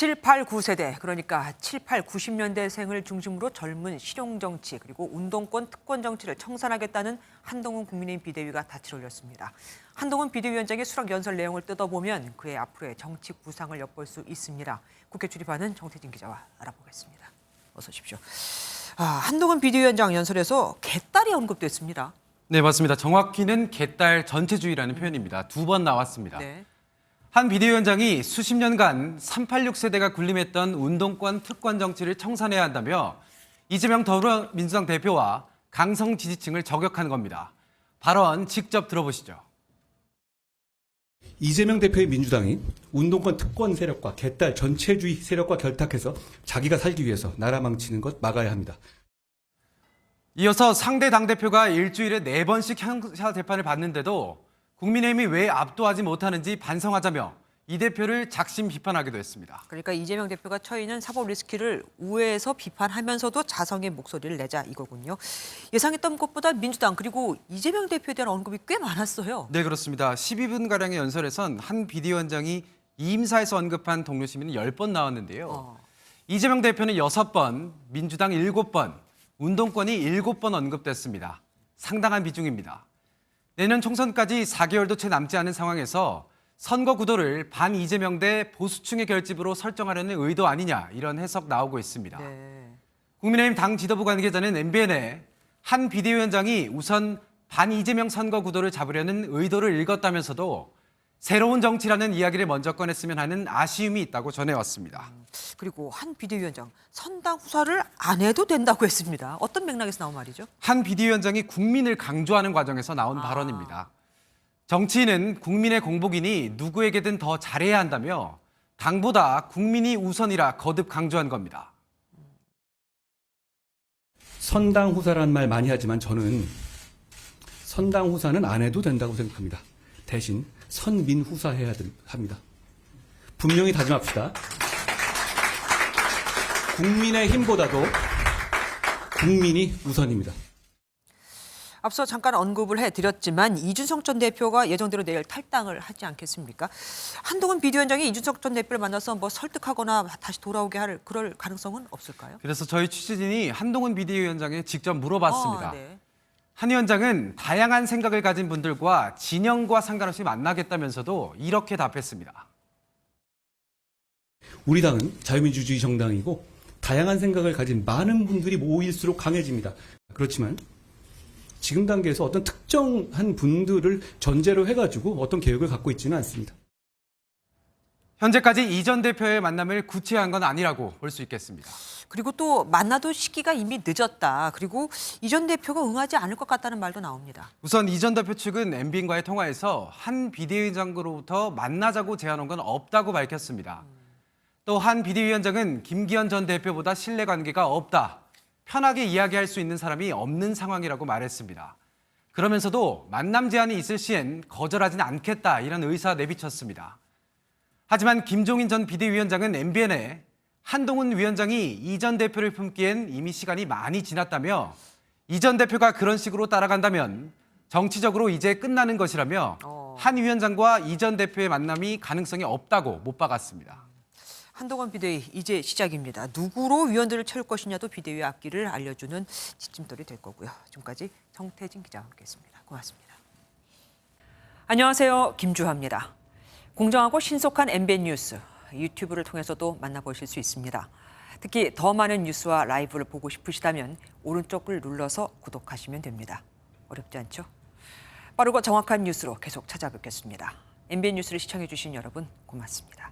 7, 8, 9세대, 그러니까 7, 8, 90년대생을 중심으로 젊은 실용정치 그리고 운동권 특권 정치를 청산하겠다는 한동훈 국민의힘 비대위가 닻을 올렸습니다. 한동훈 비대위원장의 수락 연설 내용을 뜯어보면 그의 앞으로의 정치 구상을 엿볼 수 있습니다. 국회 출입하는 정태진 기자와 알아보겠습니다. 어서 오십시오. 한동훈 비대위원장 연설에서 개딸이 언급됐습니다. 네, 맞습니다. 정확히는 개딸 전체주의라는 표현입니다. 2번 나왔습니다. 네. 한 비대위원장이 수십 년간 386 세대가 군림했던 운동권 특권 정치를 청산해야 한다며 이재명 더불어민주당 대표와 강성 지지층을 저격한 겁니다. 발언 직접 들어보시죠. 이재명 대표의 민주당이 운동권 특권 세력과 개딸 전체주의 세력과 결탁해서 자기가 살기 위해서 나라 망치는 것 막아야 합니다. 이어서 상대 당대표가 일주일에 4번씩 형사 재판을 받는데도 국민의힘이 왜 압도하지 못하는지 반성하자며 이 대표를 작심 비판하기도 했습니다. 그러니까 이재명 대표가 처해 있는 사법 리스크를 우회해서 비판하면서도 자성의 목소리를 내자 이거군요. 예상했던 것보다 민주당 그리고 이재명 대표에 대한 언급이 꽤 많았어요. 네, 그렇습니다. 12분가량의 연설에선 한 비대위원장이 이임사에서 언급한 동료 시민은 10번 나왔는데요. 이재명 대표는 6번, 민주당 7번, 운동권이 7번 언급됐습니다. 상당한 비중입니다. 내년 총선까지 4개월도 채 남지 않은 상황에서 선거 구도를 반 이재명 대 보수층의 결집으로 설정하려는 의도 아니냐 이런 해석 나오고 있습니다. 네. 국민의힘 당 지도부 관계자는 MBN에 한 비대위원장이 우선 반 이재명 선거 구도를 잡으려는 의도를 읽었다면서도 새로운 정치라는 이야기를 먼저 꺼냈으면 하는 아쉬움이 있다고 전해왔습니다. 그리고 한 비대위원장 선당 후사를 안 해도 된다고 했습니다. 어떤 맥락에서 나온 말이죠? 한 비대위원장이 국민을 강조하는 과정에서 나온 발언입니다. 정치인은 국민의 공복이니 누구에게든 더 잘해야 한다며 당보다 국민이 우선이라 거듭 강조한 겁니다. 선당 후사라는 말 많이 하지만 저는 선당 후사는 안 해도 된다고 생각합니다. 대신 선민 후사해야 합니다. 분명히 다짐합시다. 국민의 힘보다도 국민이 우선입니다. 앞서 잠깐 언급을 해드렸지만 이준석 전 대표가 예정대로 내일 탈당을 하지 않겠습니까? 한동훈 비대위원장이 이준석 전 대표를 만나서 설득하거나 다시 돌아오게 그럴 가능성은 없을까요? 그래서 저희 취재진이 한동훈 비대위원장에 직접 물어봤습니다. 네. 한 위원장은 다양한 생각을 가진 분들과 진영과 상관없이 만나겠다면서도 이렇게 답했습니다. 우리 당은 자유민주주의 정당이고 다양한 생각을 가진 많은 분들이 모일수록 강해집니다. 그렇지만 지금 단계에서 어떤 특정한 분들을 전제로 해가지고 어떤 계획을 갖고 있지는 않습니다. 현재까지 이 전 대표의 만남을 구체화한 건 아니라고 볼 수 있겠습니다. 그리고 또 만나도 시기가 이미 늦었다. 그리고 이 전 대표가 응하지 않을 것 같다는 말도 나옵니다. 우선 이 전 대표 측은 MBN과의 통화에서 한 비대위원장으로부터 만나자고 제안한 건 없다고 밝혔습니다. 또 한 비대위원장은 김기현 전 대표보다 신뢰관계가 없다. 편하게 이야기할 수 있는 사람이 없는 상황이라고 말했습니다. 그러면서도 만남 제안이 있을 시엔 거절하지는 않겠다 이런 의사 내비쳤습니다. 하지만 김종인 전 비대위원장은 MBN에 한동훈 위원장이 이 전 대표를 품기엔 이미 시간이 많이 지났다며 이 전 대표가 그런 식으로 따라간다면 정치적으로 이제 끝나는 것이라며 한 위원장과 이 전 대표의 만남이 가능성이 없다고 못 박았습니다. 한동훈 비대위 이제 시작입니다. 누구로 위원들을 채울 것이냐도 비대위 앞길을 알려주는 지침돌이 될 거고요. 지금까지 정태진 기자와 함께했습니다. 고맙습니다. 안녕하세요. 김주하입니다. 공정하고 신속한 MBN 뉴스 유튜브를 통해서도 만나보실 수 있습니다. 특히 더 많은 뉴스와 라이브를 보고 싶으시다면 오른쪽을 눌러서 구독하시면 됩니다. 어렵지 않죠? 빠르고 정확한 뉴스로 계속 찾아뵙겠습니다. MBN 뉴스를 시청해 주신 여러분 고맙습니다.